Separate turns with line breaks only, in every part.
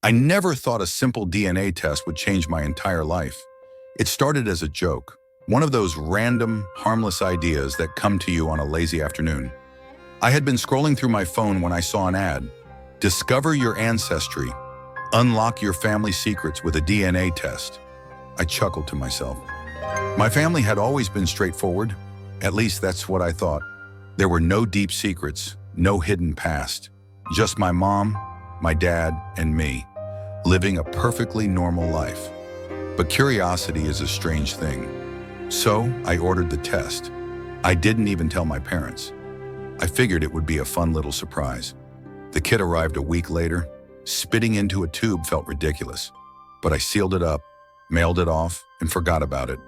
I never thought a simple DNA test would change my entire life. It started as a joke, one of those random, harmless ideas that come to you on a lazy afternoon. I had been scrolling through my phone when I saw an ad. Discover your ancestry. Unlock your family secrets with a DNA test. I chuckled to myself. My family had always been straightforward. At least that's what I thought. There were no deep secrets, no hidden past. Just my mom, my dad, and me, living a perfectly normal life. But curiosity is a strange thing. So I ordered the test. I didn't even tell my parents. I figured it would be a fun little surprise. The kit arrived a week later. Spitting into a tube felt ridiculous, but I sealed it up, mailed it off, and forgot about it,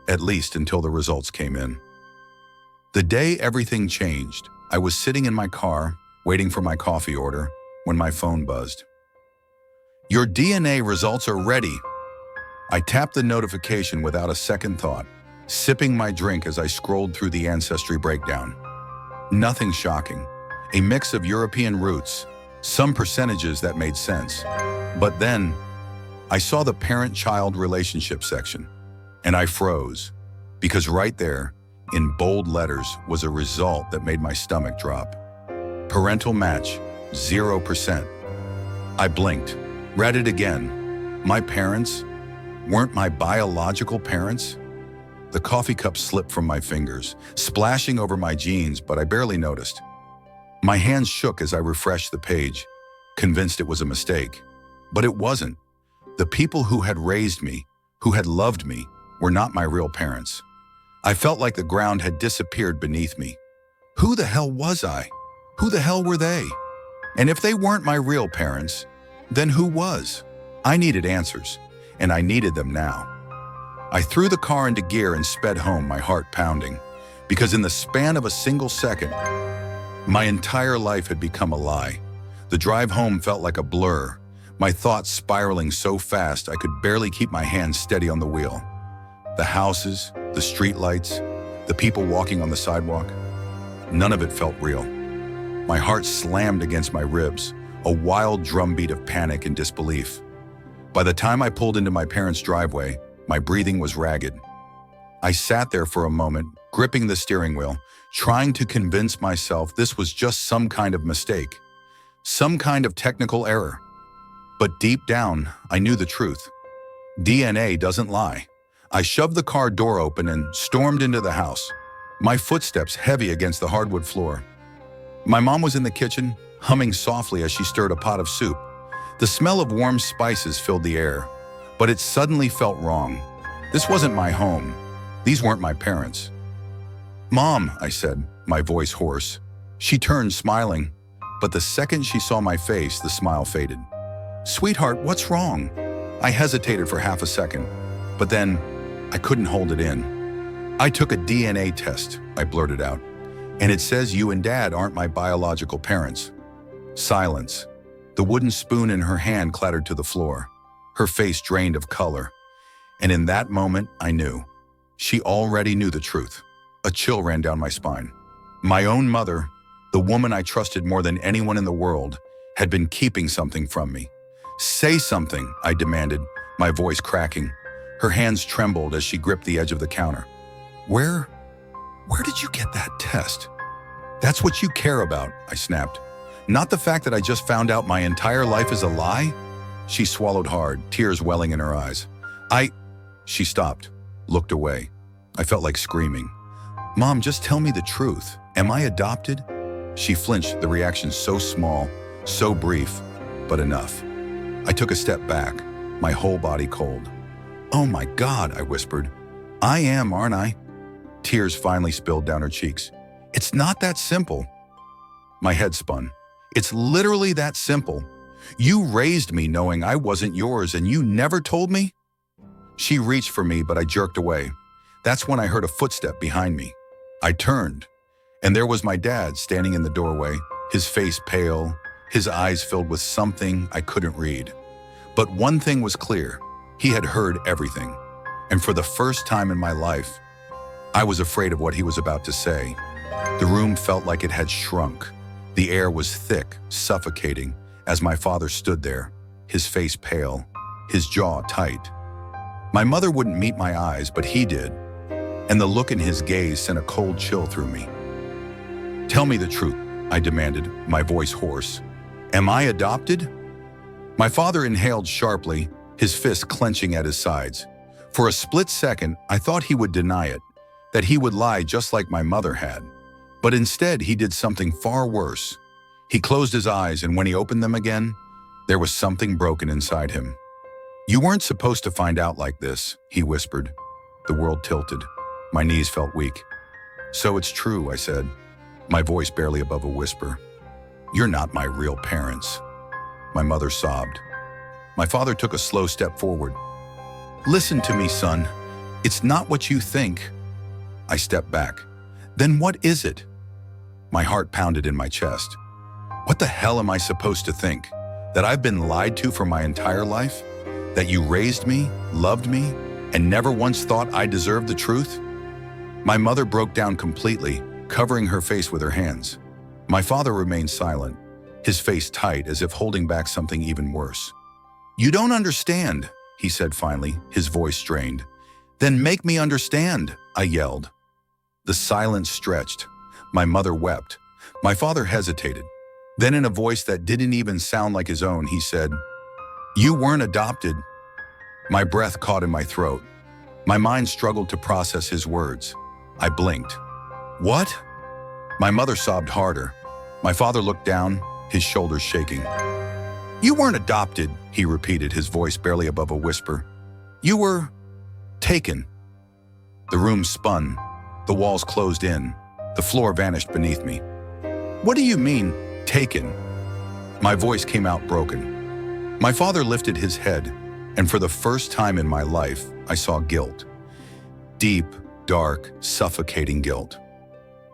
at least until the results came in. The day everything changed, I was sitting in my car, waiting for my coffee order, when my phone buzzed. Your DNA results are ready. I tapped the notification without a second thought, sipping my drink as I scrolled through the ancestry breakdown. Nothing shocking. A mix of European roots, some percentages that made sense. But then, I saw the parent-child relationship section, and I froze, because right there, in bold letters, was a result that made my stomach drop. Parental match, 0%. I blinked, read it again. My parents weren't my biological parents? The coffee cup slipped from my fingers, splashing over my jeans, but I barely noticed. My hands shook as I refreshed the page, convinced it was a mistake. But it wasn't. The people who had raised me, who had loved me, were not my real parents. I felt like the ground had disappeared beneath me. Who the hell was I? Who the hell were they? And if they weren't my real parents, then who was? I needed answers, and I needed them now. I threw the car into gear and sped home, my heart pounding, because in the span of a single second, my entire life had become a lie. The drive home felt like a blur, my thoughts spiraling so fast I could barely keep my hands steady on the wheel. The houses, the streetlights, the people walking on the sidewalk, none of it felt real. My heart slammed against my ribs, a wild drumbeat of panic and disbelief. By the time I pulled into my parents' driveway, my breathing was ragged. I sat there for a moment, gripping the steering wheel, trying to convince myself this was just some kind of mistake, some kind of technical error. But deep down, I knew the truth. DNA doesn't lie. I shoved the car door open and stormed into the house, my footsteps heavy against the hardwood floor. My mom was in the kitchen, humming softly as she stirred a pot of soup. The smell of warm spices filled the air, but it suddenly felt wrong. This wasn't my home. These weren't my parents. "Mom," I said, my voice hoarse. She turned, smiling, but the second she saw my face, the smile faded. "Sweetheart, what's wrong?" I hesitated for half a second, but then I couldn't hold it in. "I took a DNA test," I blurted out, "and it says you and Dad aren't my biological parents." Silence. The wooden spoon in her hand clattered to the floor, her face drained of color. And in that moment, I knew. She already knew the truth. A chill ran down my spine. My own mother, the woman I trusted more than anyone in the world, had been keeping something from me. "Say something," I demanded, my voice cracking. Her hands trembled as she gripped the edge of the counter. Where did you get that test?" "That's what you care about," I snapped. "Not the fact that I just found out my entire life is a lie?" She swallowed hard, tears welling in her eyes. She stopped, looked away. I felt like screaming. "Mom, just tell me the truth. Am I adopted?" She flinched, the reaction so small, so brief, but enough. I took a step back, my whole body cold. "Oh my God," I whispered. "I am, aren't I?" Tears finally spilled down her cheeks. "It's not that simple." My head spun. "It's literally that simple. You raised me knowing I wasn't yours and you never told me?" She reached for me, but I jerked away. That's when I heard a footstep behind me. I turned, and there was my dad standing in the doorway, his face pale, his eyes filled with something I couldn't read. But one thing was clear. He had heard everything. And for the first time in my life, I was afraid of what he was about to say. The room felt like it had shrunk. The air was thick, suffocating, as my father stood there, his face pale, his jaw tight. My mother wouldn't meet my eyes, but he did, and the look in his gaze sent a cold chill through me. "Tell me the truth," I demanded, my voice hoarse. "Am I adopted?" My father inhaled sharply, his fists clenching at his sides. For a split second, I thought he would deny it, that he would lie just like my mother had. But instead, he did something far worse. He closed his eyes, and when he opened them again, there was something broken inside him. "You weren't supposed to find out like this," he whispered. The world tilted. My knees felt weak. "So it's true," I said, my voice barely above a whisper. "You're not my real parents." My mother sobbed. My father took a slow step forward. "Listen to me, son. It's not what you think." I stepped back. "Then what is it?" My heart pounded in my chest. What the hell am I supposed to think? That I've been lied to for my entire life? That you raised me, loved me, and never once thought I deserved the truth? My mother broke down completely, covering her face with her hands. My father remained silent, his face tight as if holding back something even worse. "You don't understand," he said finally, his voice strained. "Then make me understand," I yelled. The silence stretched. My mother wept. My father hesitated. Then in a voice that didn't even sound like his own, he said, "You weren't adopted." My breath caught in my throat. My mind struggled to process his words. I blinked. "What?" My mother sobbed harder. My father looked down, his shoulders shaking. "You weren't adopted," he repeated, his voice barely above a whisper. "You were taken." The room spun. The walls closed in. The floor vanished beneath me. "What do you mean, taken?" My voice came out broken. My father lifted his head, and for the first time in my life, I saw guilt. Deep, dark, suffocating guilt.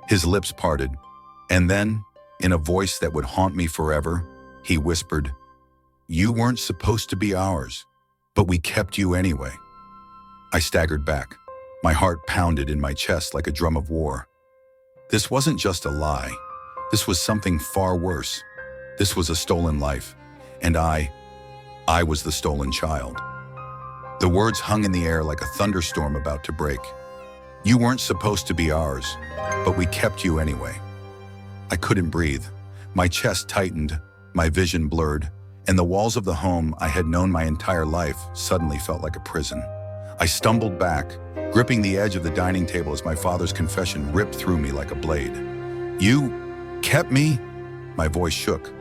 His lips parted, and then, in a voice that would haunt me forever, he whispered, "You weren't supposed to be ours, but we kept you anyway." I staggered back. My heart pounded in my chest like a drum of war. This wasn't just a lie. This was something far worse. This was a stolen life, and I was the stolen child. The words hung in the air like a thunderstorm about to break. "You weren't supposed to be ours, but we kept you anyway." I couldn't breathe. My chest tightened, my vision blurred, and the walls of the home I had known my entire life suddenly felt like a prison. I stumbled back, gripping the edge of the dining table as my father's confession ripped through me like a blade. "You kept me?" My voice shook.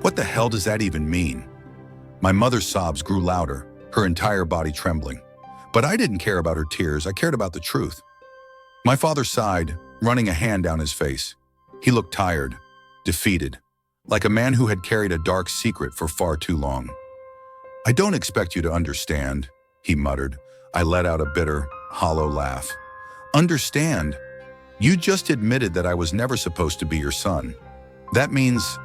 "What the hell does that even mean?" My mother's sobs grew louder, her entire body trembling. But I didn't care about her tears, I cared about the truth. My father sighed, running a hand down his face. He looked tired, defeated, like a man who had carried a dark secret for far too long. "I don't expect you to understand," he muttered. I let out a bitter, hollow laugh. "Understand? You just admitted that I was never supposed to be your son. That means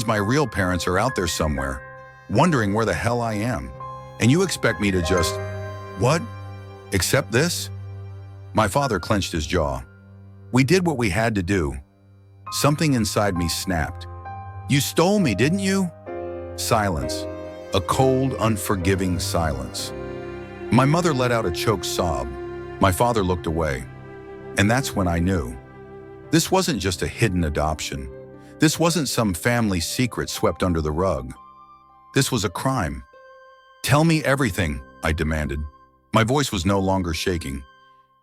my real parents are out there somewhere, wondering where the hell I am. And you expect me to just, what? Accept this?" My father clenched his jaw. "We did what we had to do." Something inside me snapped. "You stole me, didn't you?" Silence. A cold, unforgiving silence. My mother let out a choked sob. My father looked away. And that's when I knew. This wasn't just a hidden adoption. This wasn't some family secret swept under the rug. This was a crime. "Tell me everything," I demanded. My voice was no longer shaking.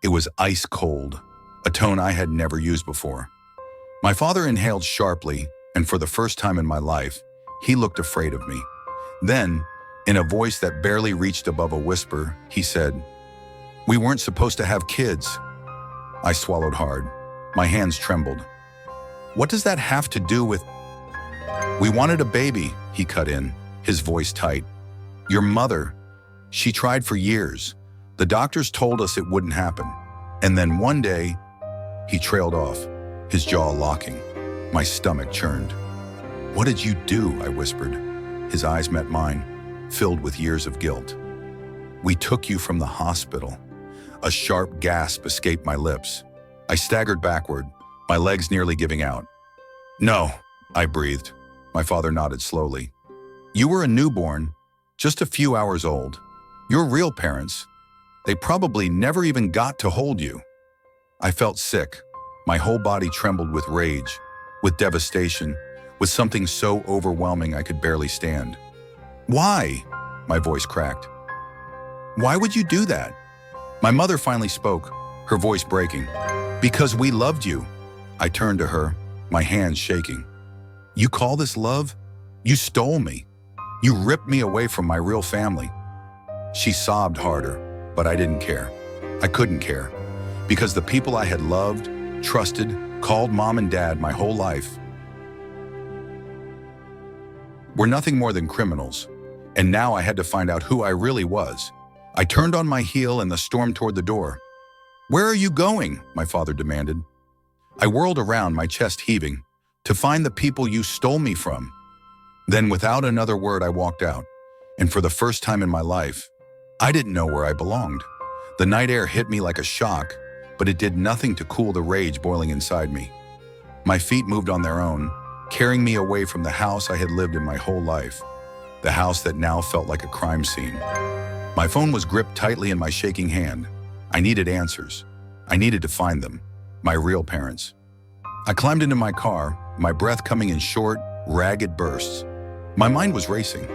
It was ice cold, a tone I had never used before. My father inhaled sharply, and for the first time in my life, he looked afraid of me. Then, in a voice that barely reached above a whisper, he said, "We weren't supposed to have kids." I swallowed hard. My hands trembled. "What does that have to do with—" "We wanted a baby," he cut in, his voice tight. "Your mother, she tried for years. The doctors told us it wouldn't happen. And then one day," he trailed off, his jaw locking. My stomach churned. "What did you do?" I whispered. His eyes met mine, filled with years of guilt. "We took you from the hospital." A sharp gasp escaped my lips. I staggered backward, my legs nearly giving out. "No," I breathed. My father nodded slowly. You were a newborn, just a few hours old. Your real parents, they probably never even got to hold you. I felt sick. My whole body trembled with rage, with devastation, with something so overwhelming I could barely stand. Why? My voice cracked. Why would you do that? My mother finally spoke, her voice breaking. Because we loved you. I turned to her, my hands shaking. You call this love? You stole me. You ripped me away from my real family. She sobbed harder, but I didn't care. I couldn't care. Because the people I had loved, trusted, called mom and dad my whole life were nothing more than criminals. And now I had to find out who I really was. I turned on my heel and stormed toward the door. Where are you going? My father demanded. I whirled around, my chest heaving, to find the people you stole me from. Then without another word, I walked out. And for the first time in my life, I didn't know where I belonged. The night air hit me like a shock, but it did nothing to cool the rage boiling inside me. My feet moved on their own, carrying me away from the house I had lived in my whole life. The house that now felt like a crime scene. My phone was gripped tightly in my shaking hand. I needed answers. I needed to find them, my real parents. I climbed into my car, my breath coming in short, ragged bursts. My mind was racing.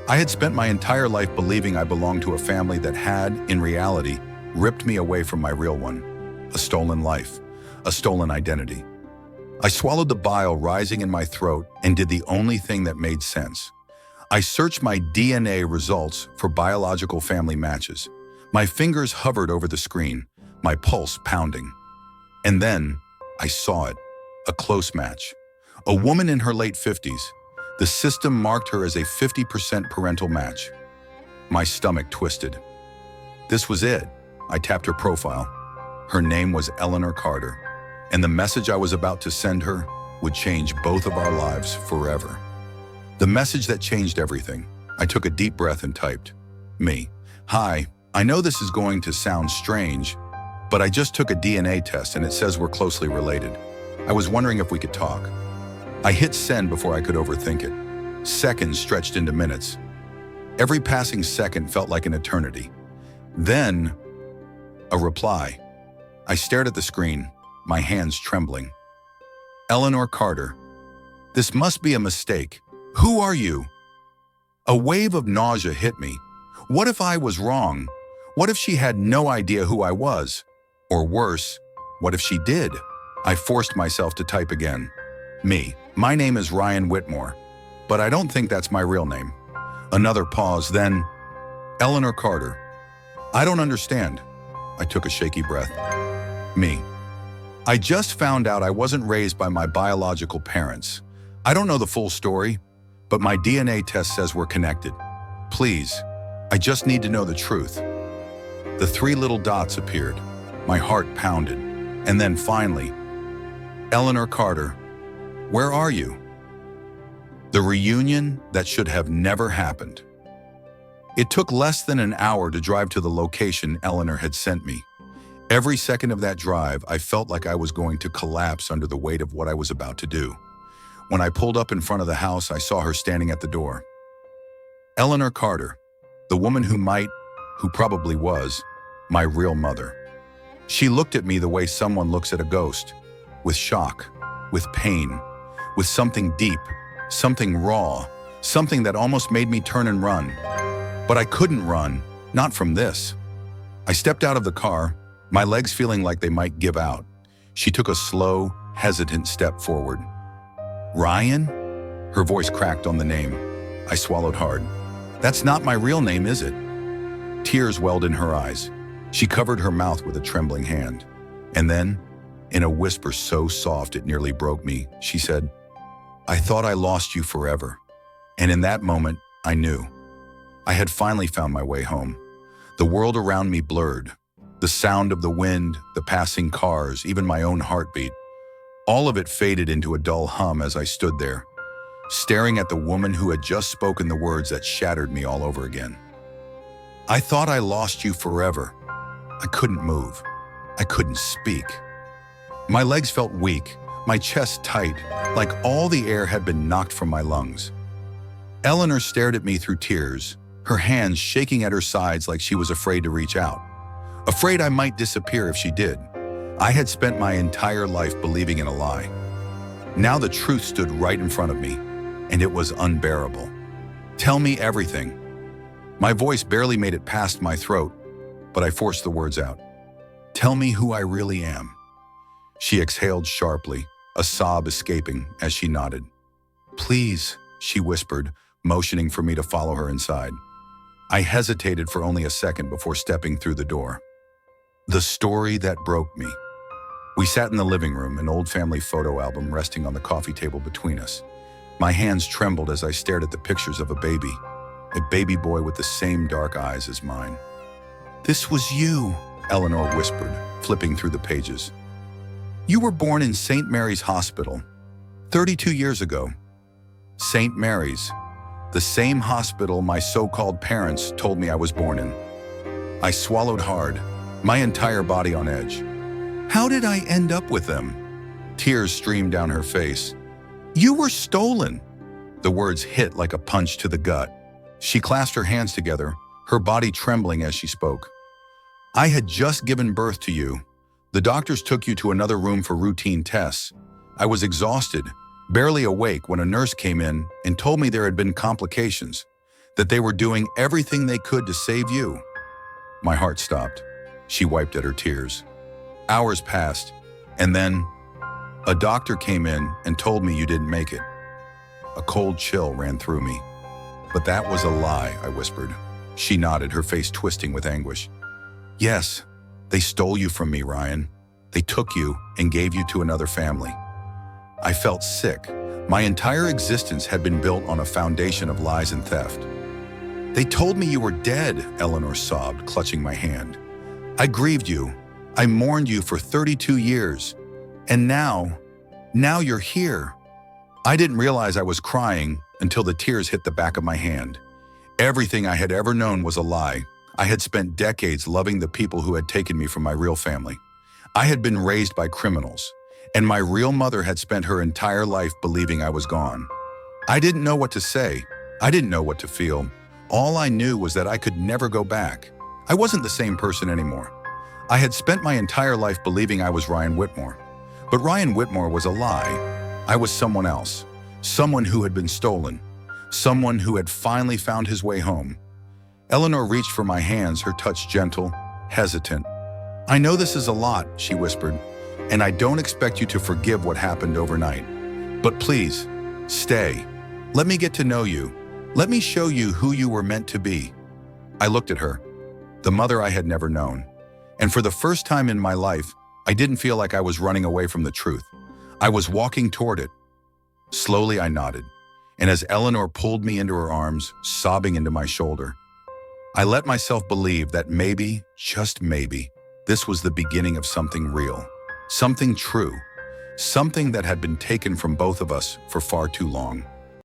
I had spent my entire life believing I belonged to a family that had, in reality, ripped me away from my real one. A stolen life, a stolen identity. I swallowed the bile rising in my throat and did the only thing that made sense. I searched my DNA results for biological family matches. My fingers hovered over the screen, my pulse pounding. And then, I saw it, a close match. A woman in her late 50s. The system marked her as a 50% parental match. My stomach twisted. This was it. I tapped her profile. Her name was Eleanor Carter, and the message I was about to send her would change both of our lives forever. The message that changed everything. I took a deep breath and typed, Me. Hi, I know this is going to sound strange, but I just took a DNA test and it says we're closely related. I was wondering if we could talk. I hit send before I could overthink it. Seconds stretched into minutes. Every passing second felt like an eternity. Then, a reply. I stared at the screen, my hands trembling. Eleanor Carter. This must be a mistake. Who are you? A wave of nausea hit me. What if I was wrong? What if she had no idea who I was? Or worse, what if she did? I forced myself to type again. Me. My name is Ryan Whitmore, but I don't think that's my real name. Another pause, then, Eleanor Carter. I don't understand. I took a shaky breath. Me. I just found out I wasn't raised by my biological parents. I don't know the full story, but my DNA test says we're connected. Please, I just need to know the truth. The three little dots appeared. My heart pounded. And then finally, Eleanor Carter, where are you? The reunion that should have never happened. It took less than an hour to drive to the location Eleanor had sent me. Every second of that drive, I felt like I was going to collapse under the weight of what I was about to do. When I pulled up in front of the house, I saw her standing at the door. Eleanor Carter, the woman who probably was, my real mother. She looked at me the way someone looks at a ghost, with shock, with pain, with something deep, something raw, something that almost made me turn and run. But I couldn't run, not from this. I stepped out of the car, my legs feeling like they might give out. She took a slow, hesitant step forward. Ryan? Her voice cracked on the name. I swallowed hard. That's not my real name, is it? Tears welled in her eyes. She covered her mouth with a trembling hand. And then, in a whisper so soft it nearly broke me, she said, I thought I lost you forever. And in that moment, I knew. I had finally found my way home. The world around me blurred. The sound of the wind, the passing cars, even my own heartbeat. All of it faded into a dull hum as I stood there, staring at the woman who had just spoken the words that shattered me all over again. I thought I lost you forever. I couldn't move. I couldn't speak. My legs felt weak, my chest tight, like all the air had been knocked from my lungs. Eleanor stared at me through tears, her hands shaking at her sides like she was afraid to reach out. Afraid I might disappear if she did. I had spent my entire life believing in a lie. Now the truth stood right in front of me, and it was unbearable. Tell me everything. My voice barely made it past my throat, but I forced the words out. Tell me who I really am. She exhaled sharply, a sob escaping as she nodded. Please, she whispered, motioning for me to follow her inside. I hesitated for only a second before stepping through the door. The story that broke me. We sat in the living room, an old family photo album resting on the coffee table between us. My hands trembled as I stared at the pictures of a baby boy with the same dark eyes as mine. This was you, Eleanor whispered, flipping through the pages. You were born in St. Mary's Hospital, 32 years ago. St. Mary's, the same hospital my so-called parents told me I was born in. I swallowed hard, my entire body on edge. How did I end up with them? Tears streamed down her face. You were stolen. The words hit like a punch to the gut. She clasped her hands together, her body trembling as she spoke. I had just given birth to you. The doctors took you to another room for routine tests. I was exhausted, barely awake when a nurse came in and told me there had been complications, that they were doing everything they could to save you. My heart stopped. She wiped at her tears. Hours passed, and then a doctor came in and told me you didn't make it. A cold chill ran through me. But that was a lie, I whispered. She nodded, her face twisting with anguish. Yes, they stole you from me, Ryan. They took you and gave you to another family. I felt sick. My entire existence had been built on a foundation of lies and theft. They told me you were dead, Eleanor sobbed, clutching my hand. I grieved you. I mourned you for 32 years. And now you're here. I didn't realize I was crying until the tears hit the back of my hand. Everything I had ever known was a lie. I had spent decades loving the people who had taken me from my real family. I had been raised by criminals, and my real mother had spent her entire life believing I was gone. I didn't know what to say. I didn't know what to feel. All I knew was that I could never go back. I wasn't the same person anymore. I had spent my entire life believing I was Ryan Whitmore. But Ryan Whitmore was a lie. I was someone else, someone who had been stolen, someone who had finally found his way home. Eleanor reached for my hands, her touch gentle, hesitant. I know this is a lot, she whispered, and I don't expect you to forgive what happened overnight. But please, stay. Let me get to know you. Let me show you who you were meant to be. I looked at her, the mother I had never known. And for the first time in my life, I didn't feel like I was running away from the truth. I was walking toward it. Slowly, I nodded, and as Eleanor pulled me into her arms, sobbing into my shoulder, I let myself believe that maybe, just maybe, this was the beginning of something real, something true, something that had been taken from both of us for far too long.